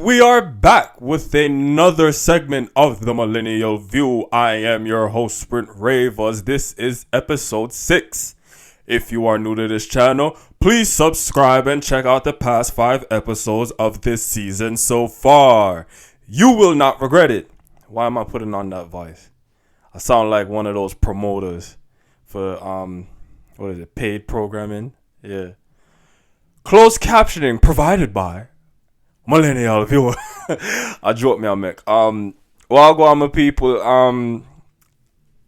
we are back with another segment of the Millennial View. I am your host, Sprint Ravers. This is episode 6. If you are new to this channel, please subscribe and check out the past 5 episodes of this season so far. You will not regret it. Why am I putting on that voice? I sound like one of those promoters for, paid programming? Yeah. Closed captioning provided by Millennial Viewer. I joke me, Mick. Well, I'll go on my people. I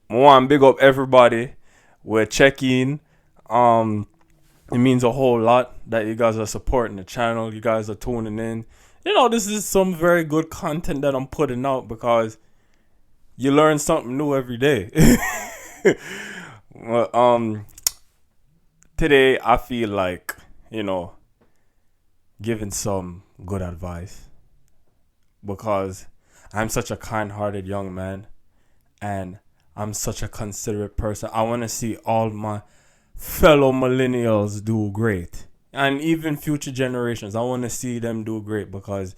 want to big up everybody. We're checking. It means a whole lot that you guys are supporting the channel. You guys are tuning in. You know, this is some very good content that I'm putting out because you learn something new every day. Well, today I feel like, giving some good advice because I'm such a kind-hearted young man and I'm such a considerate person. I want to see all my fellow millennials do great and even future generations. I want to see them do great because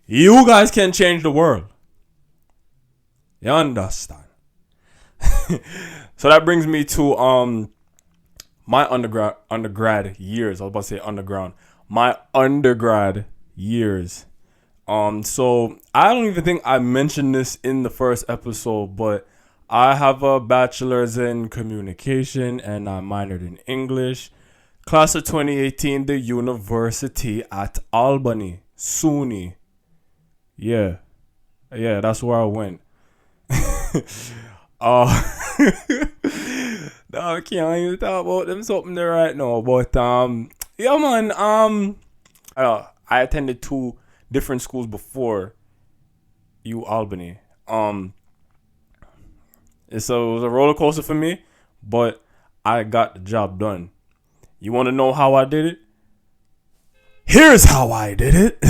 you guys can change the world. You understand? So that brings me to my undergrad years. I was about to say underground. My undergrad years. So I don't even think I mentioned this in the first episode, but I have a bachelor's in communication and I minored in English. Class of 2018, the University at Albany, SUNY. Yeah, that's where I went. No, I can't even talk about them something there right now, but yeah, man. I attended 2 different schools before U Albany. So it was a roller coaster for me, but I got the job done. You want to know how I did it? Here's how I did it.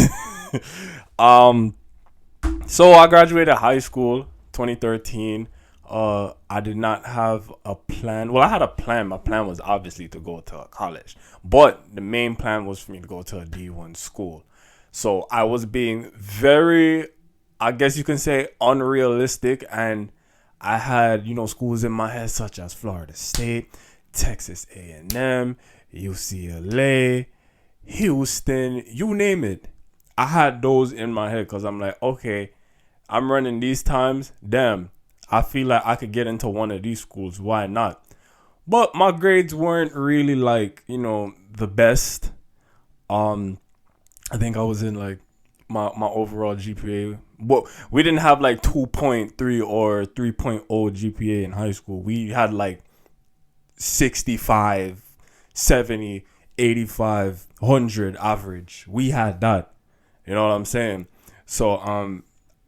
So I graduated high school 2013. I did not have a plan. Well, I had a plan. My plan was obviously to go to a college, but the main plan was for me to go to a D1 school. So I was being very, I guess you can say, unrealistic, and I had, schools in my head such as Florida State, Texas A&M, UCLA, Houston, you name it. I had those in my head because I'm like, okay, I'm running these times. Damn, I feel like I could get into one of these schools. Why not? But my grades weren't really like, the best. I think I was in like my overall GPA. But we didn't have like 2.3 or 3.0 GPA in high school. We had like 65, 70, 85, 100 average. We had that. You know what I'm saying? So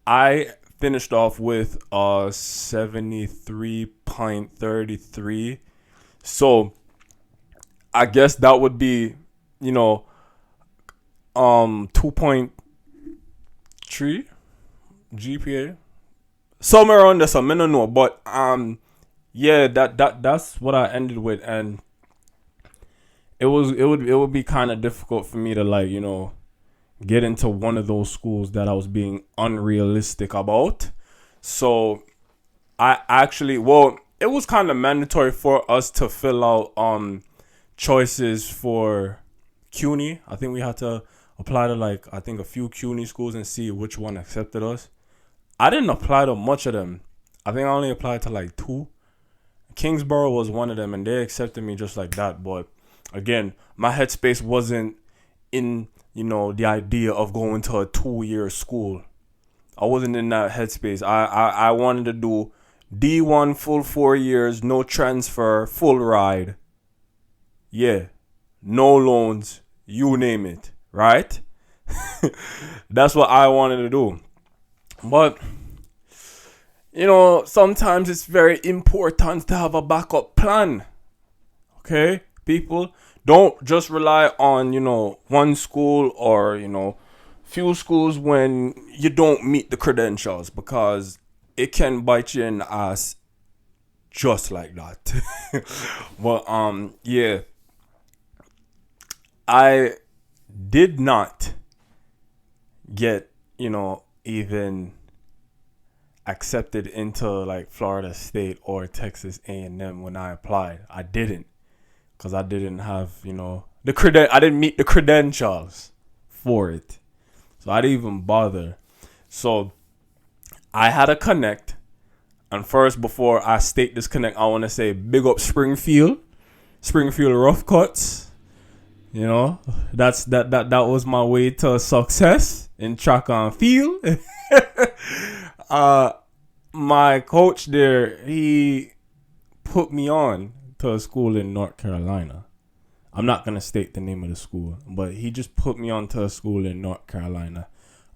I finished off with 73.33. So I guess that would be, 2.3 GPA. Somewhere around there, so I don't know. But yeah, that's what I ended with, and it would be kind of difficult for me to like, get into one of those schools that I was being unrealistic about. So I actually, it was kind of mandatory for us to fill out choices for CUNY. I think we had to apply to a few CUNY schools and see which one accepted us. I didn't apply to much of them. I think I only applied to like 2. Kingsborough was one of them, and they accepted me just like that. But again, my headspace wasn't in the idea of going to a 2-year school. I wasn't in that headspace. I wanted to do D1 full 4 years, no transfer, full ride. Yeah, no loans, you name it, right? That's what I wanted to do. But sometimes it's very important to have a backup plan. Okay, people, don't just rely on, one school or, few schools when you don't meet the credentials, because it can bite you in the ass just like that. But, yeah, I did not get even accepted into like Florida State or Texas A&M when I applied. I didn't, because I didn't have I didn't meet the credentials for it, so I didn't even bother. So I had a connect, and first, before I state this connect, I want to say big up Springfield Rough Cuts. That was my way to success in track and field. My coach there, he put me on to a school in North Carolina. I'm not gonna state the name of the school, but he just put me on to a school in North Carolina.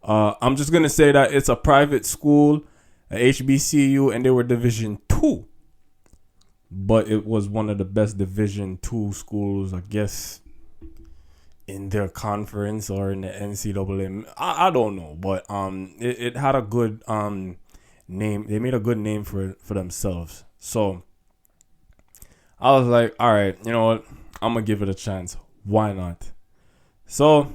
I'm just gonna say that it's a private school, a HBCU, and they were Division 2. But it was one of the best Division 2 schools, I guess, in their conference or in the NCAA. I don't know, but it had a good name. They made a good name for themselves. So I was like, all right, you know what? I'm gonna give it a chance. Why not? So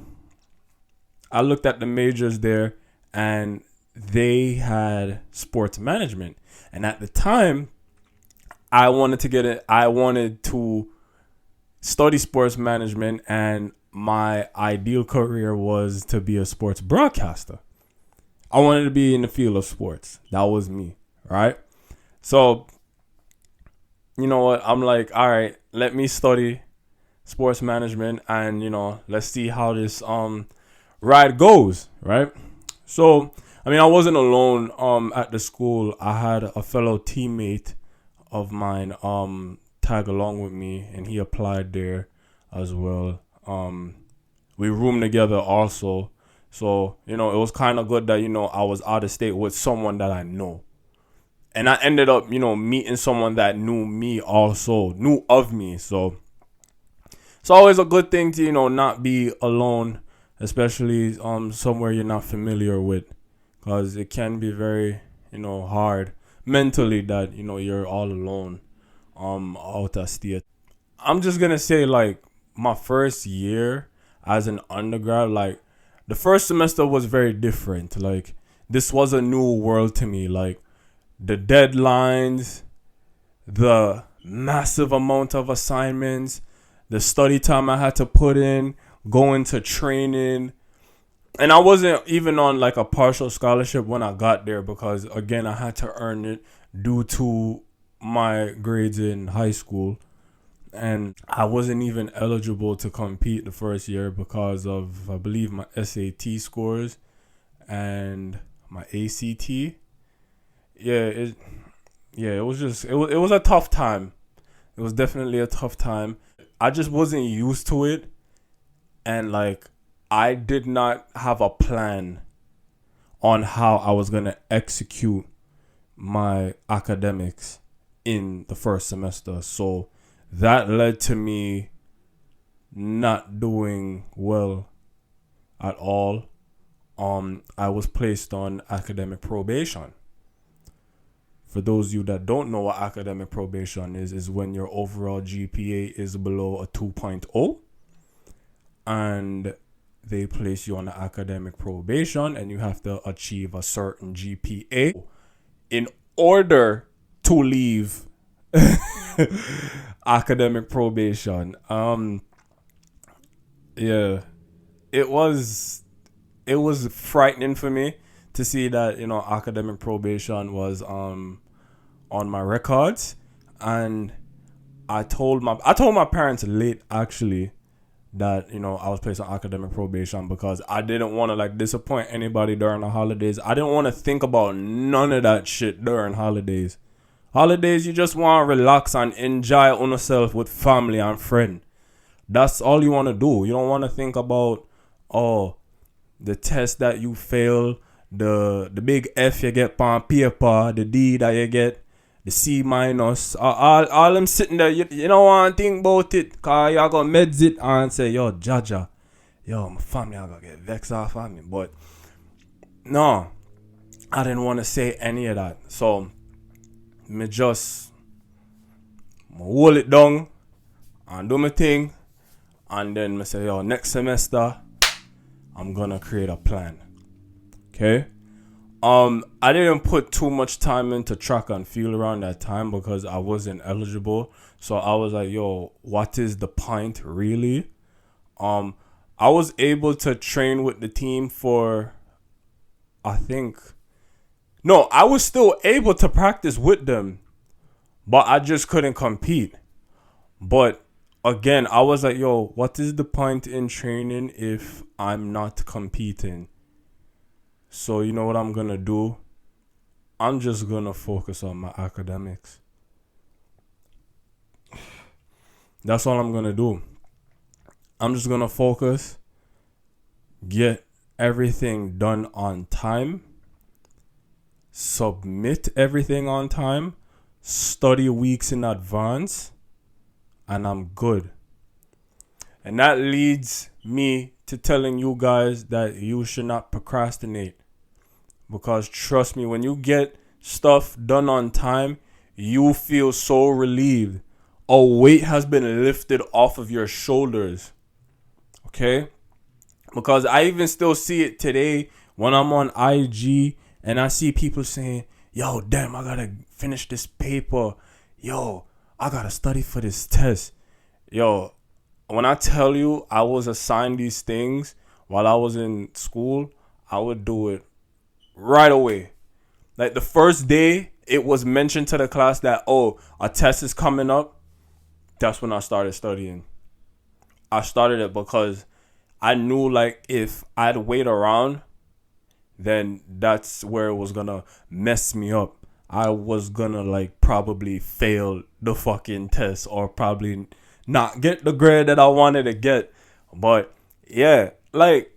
I looked at the majors there, and they had sports management. And at the time, I wanted to study sports management, and my ideal career was to be a sports broadcaster. I wanted to be in the field of sports. That was me, right? So, you know what? I'm like, all right, let me study sports management, and let's see how this ride goes, right? So, I wasn't alone at the school. I had a fellow teammate of mine tag along with me, and he applied there as well. We roomed together also. So, it was kind of good that, I was out of state with someone that I know. And I ended up, meeting someone that knew me also, knew of me. So, it's always a good thing to, not be alone, especially somewhere you're not familiar with. Because it can be very, hard mentally that, you're all alone out of state. I'm just going to say, like, my first year as an undergrad, like, the first semester was very different. Like, this was a new world to me. Like, the deadlines, the massive amount of assignments, the study time I had to put in, going to training. And I wasn't even on like a partial scholarship when I got there, because, again, I had to earn it due to my grades in high school. And I wasn't even eligible to compete the first year because of, I believe, my SAT scores and my ACT. It was a tough time. It was definitely a tough time. I just wasn't used to it, and like, I did not have a plan on how I was gonna execute my academics in the first semester. So that led to me not doing well at all. I was placed on academic probation. For those of you that don't know what academic probation is when your overall GPA is below a 2.0, and they place you on academic probation, and you have to achieve a certain GPA in order to leave academic probation. It was frightening for me to see that academic probation was on my records. And I told my parents late, actually, that I was placed on academic probation, because I didn't want to like disappoint anybody during the holidays. I didn't want to think about none of that shit during holidays. Holidays, you just want to relax and enjoy yourself with family and friend. That's all you want to do. You don't want to think about the test that you fail, the big F you get on paper, the D that you get, the C minus. All them sitting there, you don't want to think about it, because you got meds it and say, yo, Jaja, yo, my family, I got to get vexed off of me. But no, I didn't want to say any of that. So me just hold it down and do my thing, and then me say, yo, next semester I'm gonna create a plan. Okay. I didn't put too much time into track and field around that time because I wasn't eligible. So I was like, yo, what is the point really? Um, I was able to train with the team for, I think, no, I was still able to practice with them, but I just couldn't compete. But again, I was like, yo, what is the point in training if I'm not competing? So you know what I'm gonna do? I'm just gonna focus on my academics. That's all I'm gonna do. I'm just gonna focus, get everything done on time, submit everything on time, study weeks in advance, and I'm good. And that leads me to telling you guys that you should not procrastinate. Because trust me, when you get stuff done on time, you feel so relieved. A weight has been lifted off of your shoulders. Okay? Because I even still see it today when I'm on IG and I see people saying, yo, damn, I gotta finish this paper. Yo, I gotta study for this test. Yo, when I tell you I was assigned these things while I was in school, I would do it right away. Like the first day it was mentioned to the class that, oh, a test is coming up, that's when I started studying. I started it because I knew like if I'd wait around, then that's where it was gonna mess me up. I was gonna like probably fail the fucking test or probably not get the grade that I wanted to get. But yeah, like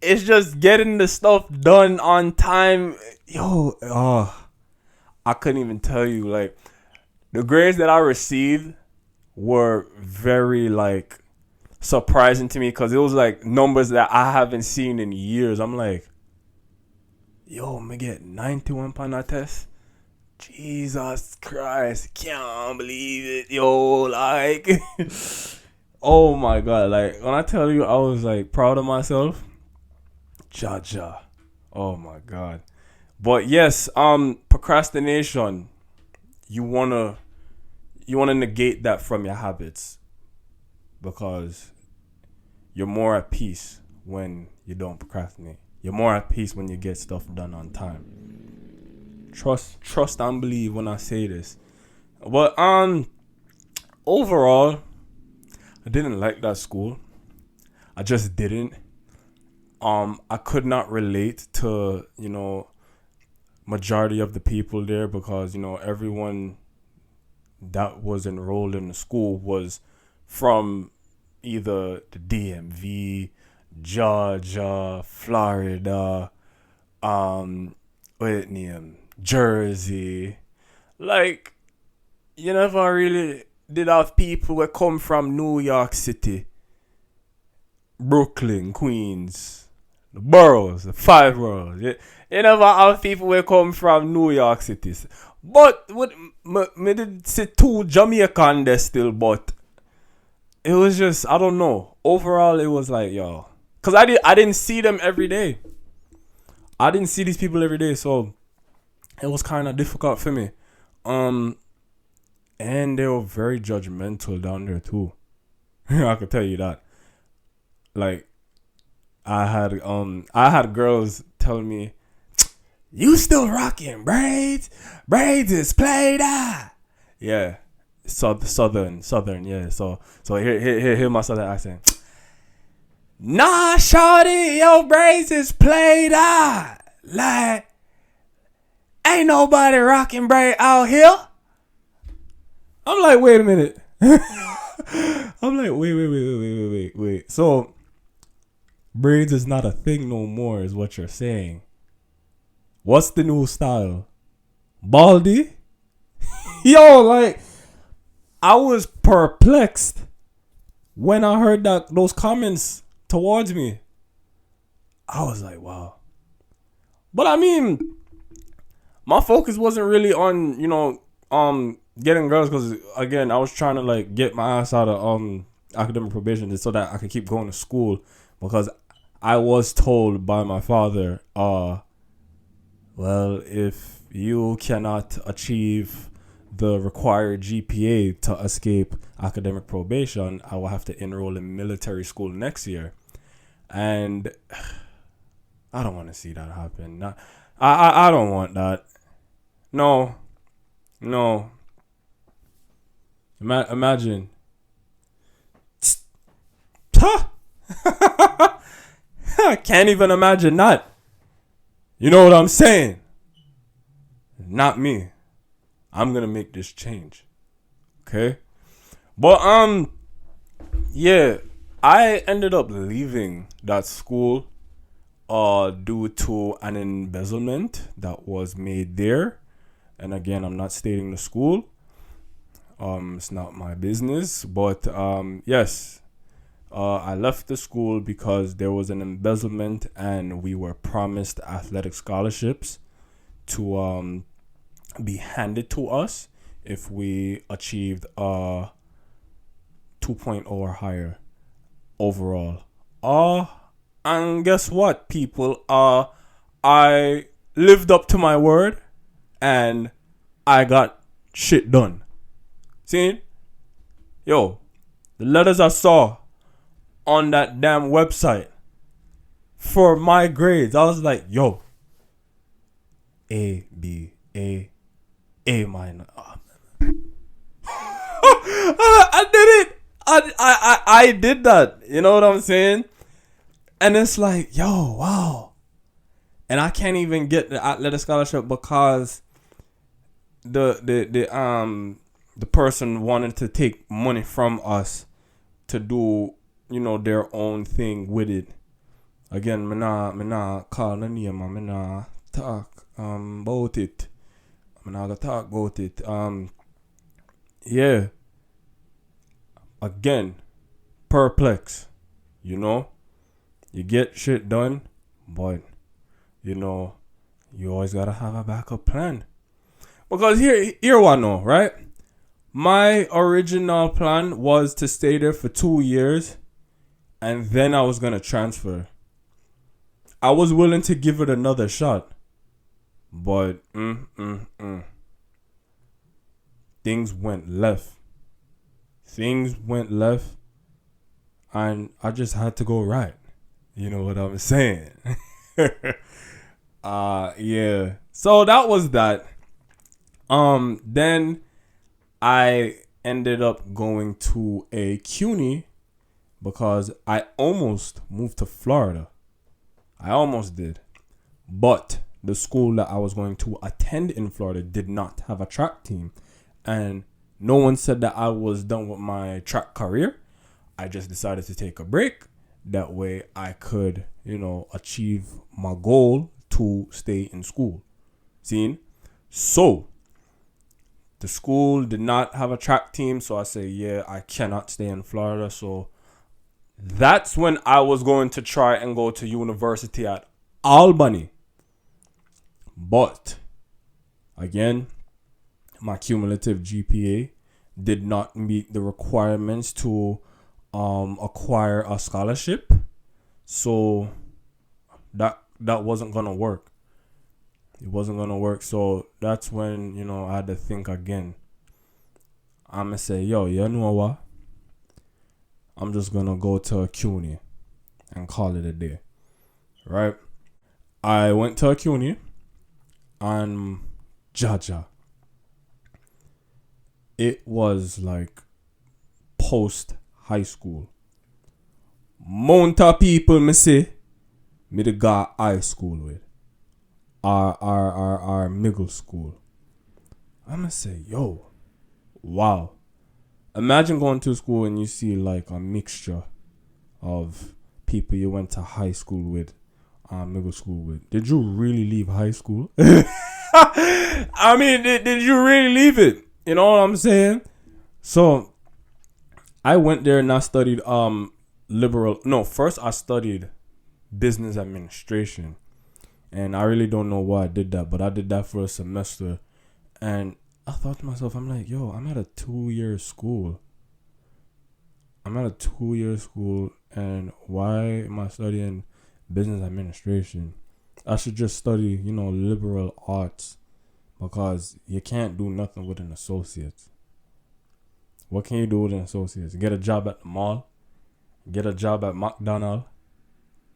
it's just getting the stuff done on time. Yo, I couldn't even tell you. Like the grades that I received were very like surprising to me because it was like numbers that I haven't seen in years. I'm like, yo, I'm gonna get 91 on that test. Jesus Christ, can't believe it, yo. Like, oh my God. Like when I tell you, I was like proud of myself. Jaja. Oh my God. But yes, procrastination. You wanna negate that from your habits because you're more at peace when you don't procrastinate. You're more at peace when you get stuff done on time. Trust and believe when I say this. But overall, I didn't like that school. I just didn't. I could not relate to, majority of the people there because, everyone that was enrolled in the school was from either the DMV, Georgia, Florida, Jersey. Like, you never really did have people that come from New York City, Brooklyn, Queens, the boroughs, the 5 boroughs. You never have people that come from New York City. But with me did say 2 Jamaican there still, but it was just, I don't know. Overall, it was like, yo, because I didn't see them every day. I didn't see these people every day, so it was kind of difficult for me. And they were very judgmental down there too. I could tell you that. Like, I had girls telling me, "You still rocking braids? Braids is played out." Yeah, southern, yeah. So hear my southern accent. Nah, shorty, your braids is played out. Like, ain't nobody rocking braid out here. I'm like, wait a minute. I'm like, wait. So, braids is not a thing no more, is what you're saying. What's the new style? Baldy? Yo, like, I was perplexed when I heard those comments towards me. I was like, wow. But I mean, my focus wasn't really on, getting girls because, again, I was trying to, like, get my ass out of academic probation so that I could keep going to school because I was told by my father, Well, if you cannot achieve the required GPA to escape academic probation, I will have to enroll in military school next year. And I don't want to see that happen. I don't want that. No, no. Imagine. I can't even imagine that. You know what I'm saying? Not me. I'm gonna make this change. Okay? But yeah, I ended up leaving that school due to an embezzlement that was made there. And again, I'm not stating the school. It's not my business, but yes, I left the school because there was an embezzlement and we were promised athletic scholarships to be handed to us if we achieved 2.0 or higher overall. And guess what, people? I lived up to my word and I got shit done. See? Yo, the letters I saw on that damn website for my grades, I was like, yo, A, B, A minus. Oh, I did it. I did that. You know what I'm saying? And it's like, yo, wow. And I can't even get the athletic scholarship because the person wanted to take money from us to do, their own thing with it. Again, me nah call the name, me nah talk about it. Me nah gonna talk about it. Yeah. Again, perplex. You get shit done, but you always gotta have a backup plan. Because here one know, right? My original plan was to stay there for 2 years and then I was gonna transfer. I was willing to give it another shot. But things went left. And I just had to go right. You know what I'm saying? Yeah. So that was that. Then I ended up going to a CUNY because I almost moved to Florida. I almost did. But the school that I was going to attend in Florida did not have a track team. And no one said that I was done with my track career. I just decided to take a break. That way I could, achieve my goal to stay in school. Seen? So, the school did not have a track team. So I say, yeah, I cannot stay in Florida. So that's when I was going to try and go to university at Albany. But, again, my cumulative GPA did not meet the requirements to acquire a scholarship. So that wasn't gonna work. It wasn't gonna work. So that's when, I had to think again. I'ma say, yo, you know what? I'm just gonna go to a CUNY and call it a day. Right? I went to a CUNY and Jaja. It was like post high school. Mount of people me say me the got high school with. Our middle school. I'ma say, yo, wow. Imagine going to school and you see like a mixture of people you went to high school with, middle school with. Did you really leave high school? I mean, did you really leave it? You know what I'm saying? So I went there and I studied first I studied business administration. And I really don't know why I did that, but I did that for a semester. And I thought to myself, I'm like, yo, I'm at a 2-year school. And why am I studying business administration? I should just study, liberal arts because you can't do nothing with an associate. What can you do with an associate? Get a job at the mall, get a job at McDonald's.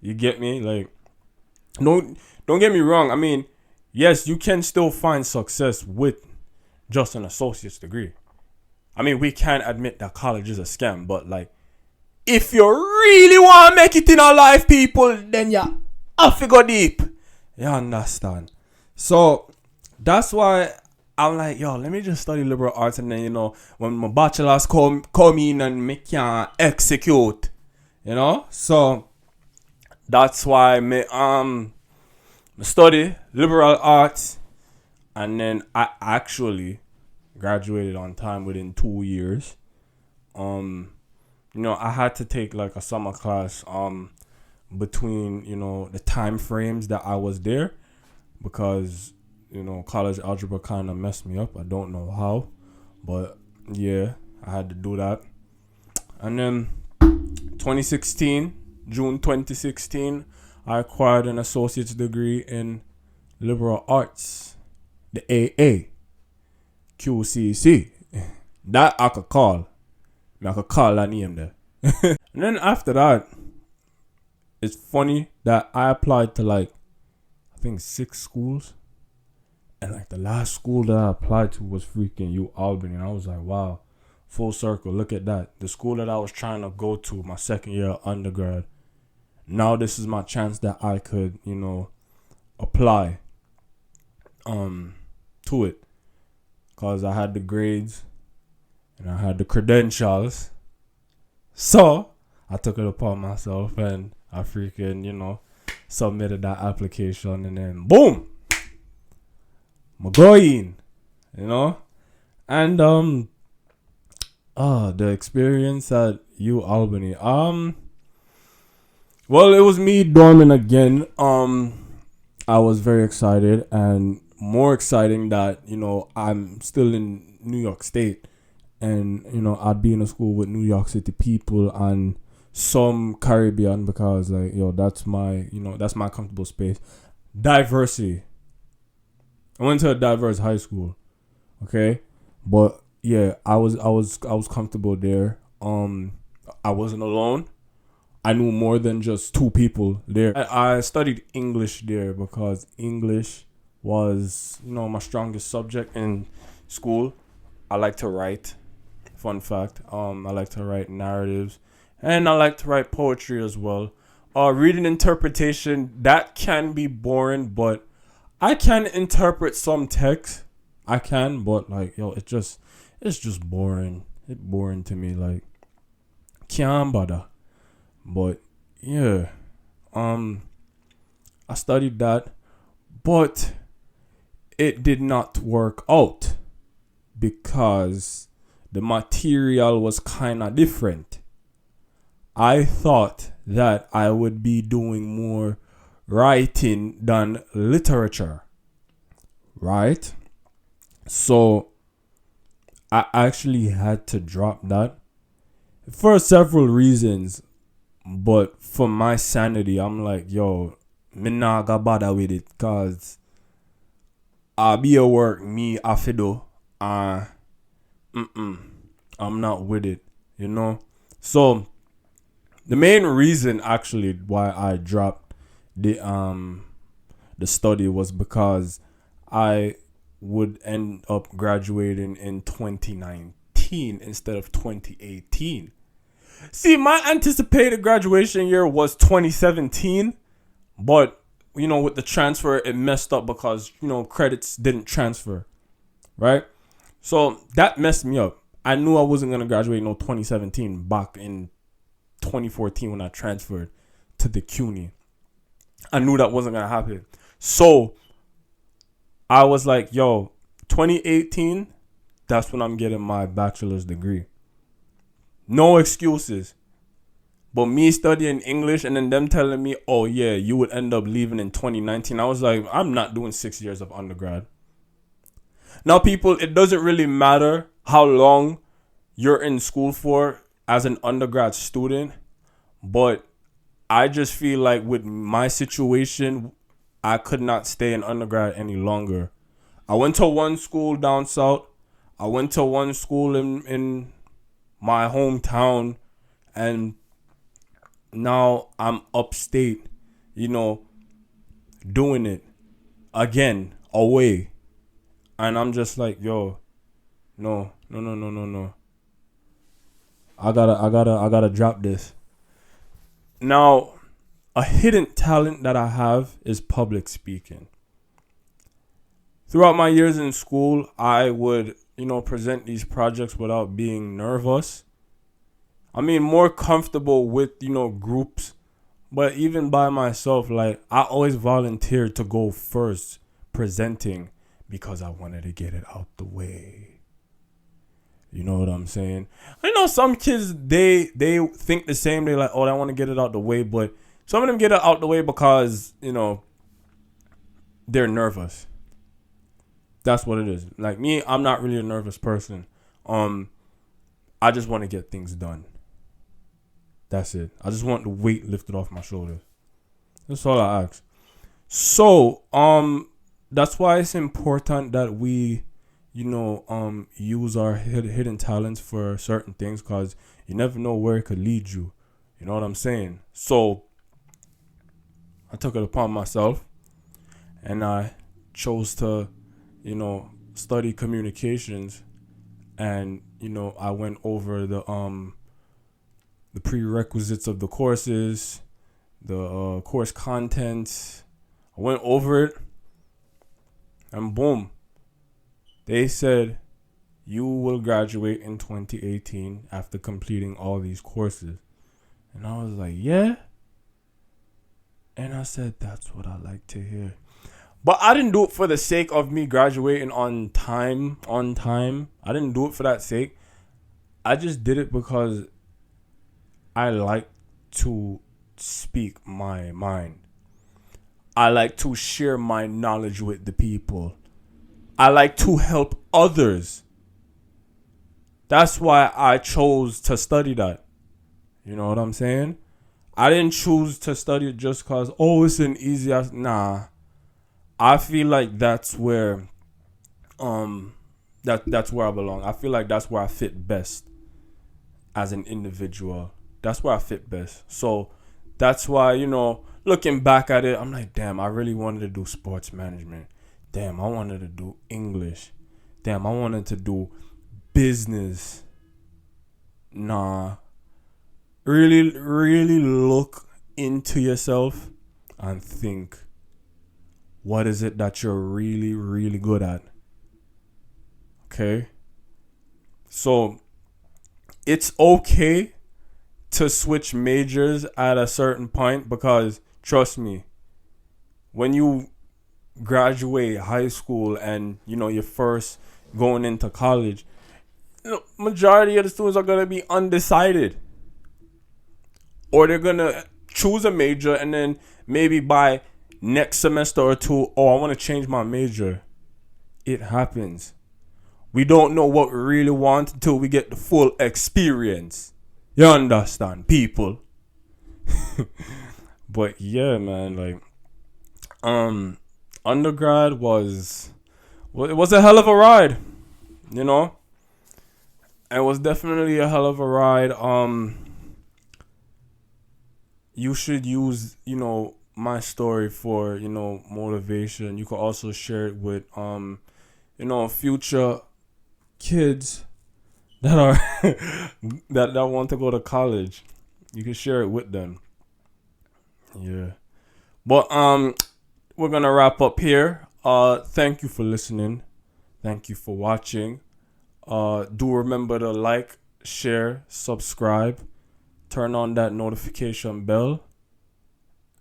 You get me? Like, don't get me wrong. I mean, yes, you can still find success with just an associate's degree. I mean, we can't admit that college is a scam, but like, if you really want to make it in our life, people, then you have to go deep. You understand? So that's why I'm like, yo, let me just study liberal arts, and then when my bachelors come in and me can execute, So that's why me study liberal arts, and then I actually graduated on time within 2 years. I had to take like a summer class between the time frames that I was there, because college algebra kind of messed me up. I don't know how, but yeah, I had to do that. And then 2016, June 2016, I acquired an associate's degree in liberal arts, the AA, QCC. That I could call. I could call that name there. And then after that, it's funny that I applied to I think 6 schools. And the last school that I applied to was freaking U Albany. And I was like, wow, full circle. Look at that. The school that I was trying to go to my second year of undergrad. Now this is my chance that I could, apply to it. Because I had the grades and I had the credentials. So I took it upon myself and I freaking, submitted that application, and then boom, I'm going, and the experience at U Albany. Well, it was me dorming again. I was very excited, and more exciting that I'm still in New York State, and I'd be in a school with New York City people and some Caribbean, because that's my that's my comfortable space. Diversity. I went to a diverse high school, okay, but yeah, I was comfortable there. I wasn't alone. I knew more than just 2 people there. I studied English there because English was my strongest subject in school. I like to write. Fun fact. I like to write narratives, and I like to write poetry as well. Reading interpretation, that can be boring, but I can interpret some text. I can, but it's just boring. It's boring to me. Can't bother. But yeah, I studied that, but it did not work out because the material was kind of different. I thought that I would be doing more writing than literature, right? So I actually had to drop that for several reasons, but for my sanity, I'm like, yo, me not gonna bother with it, cause I be a work me afido, I'm not with it, So the main reason actually why I dropped the study was because I would end up graduating in 2019 instead of 2018. See, my anticipated graduation year was 2017, but with the transfer it messed up because credits didn't transfer, right? So that messed me up. I knew I wasn't gonna graduate in 2017 back in 2014 when I transferred to the CUNY. I knew that wasn't gonna happen. So I was like, yo, 2018, that's when I'm getting my bachelor's degree. No excuses. But me studying English and then them telling me, oh yeah, you would end up leaving in 2019. I was like, I'm not doing 6 years of undergrad. Now, people, it doesn't really matter how long you're in school for as an undergrad student, but I just feel like with my situation, I could not stay in undergrad any longer. I went to one school down south. I went to one school in my hometown, and now I'm upstate, you know, doing it again, away. And I'm just like, yo, no, no, no, no, no, no. I gotta drop this. Now, a hidden talent that I have is public speaking. Throughout my years in school, I would, present these projects without being nervous. I mean, more comfortable with, groups, but even by myself, like, I always volunteered to go first presenting because I wanted to get it out the way. You know what I'm saying? I know some kids, they think the same. They're like, oh, I want to get it out the way. But some of them get it out the way because, they're nervous. That's what it is. Like me, I'm not really a nervous person. I just want to get things done. That's it. I just want the weight lifted off my shoulders. That's all I ask. So, that's why it's important that we, use our hidden talents for certain things, because you never know where it could lead you. You know what I'm saying? So, I took it upon myself, and I chose to, study communications, and I went over the prerequisites of the courses, the course content. I went over it, and boom, they said you will graduate in 2018 after completing all these courses. And I was like, yeah. And I said, that's what I like to hear. But I didn't do it for the sake of me graduating on time. I didn't do it for that sake. I just did it because I like to speak my mind. I like to share my knowledge with the people. I like to help others. That's why I chose to study that. You know what I'm saying? I didn't choose to study it just because, it's an easy ass. Nah. I feel like that's where that's where I belong. I feel like that's where I fit best as an individual. That's where I fit best. So that's why, looking back at it, I'm like, damn, I really wanted to do sports management. Damn, I wanted to do English. Damn, I wanted to do business. Nah. Really, really look into yourself and think, what is it that you're really, really good at? Okay? So, it's okay to switch majors at a certain point, because, trust me, when you graduate high school and, you're first going into college, majority of the students are going to be undecided. Or they're going to choose a major and then maybe by next semester or two, I want to change my major. It happens. We don't know what we really want until we get the full experience. You understand, people? But yeah, man, like, undergrad was a hell of a ride, It was definitely a hell of a ride. You should use, my story for, motivation. You could also share it with, future kids that are that want to go to college. You can share it with them. Yeah. But we're gonna wrap up here. Thank you for listening. Thank you for watching. Do remember to like, share, subscribe, turn on that notification bell,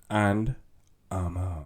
and I'm out.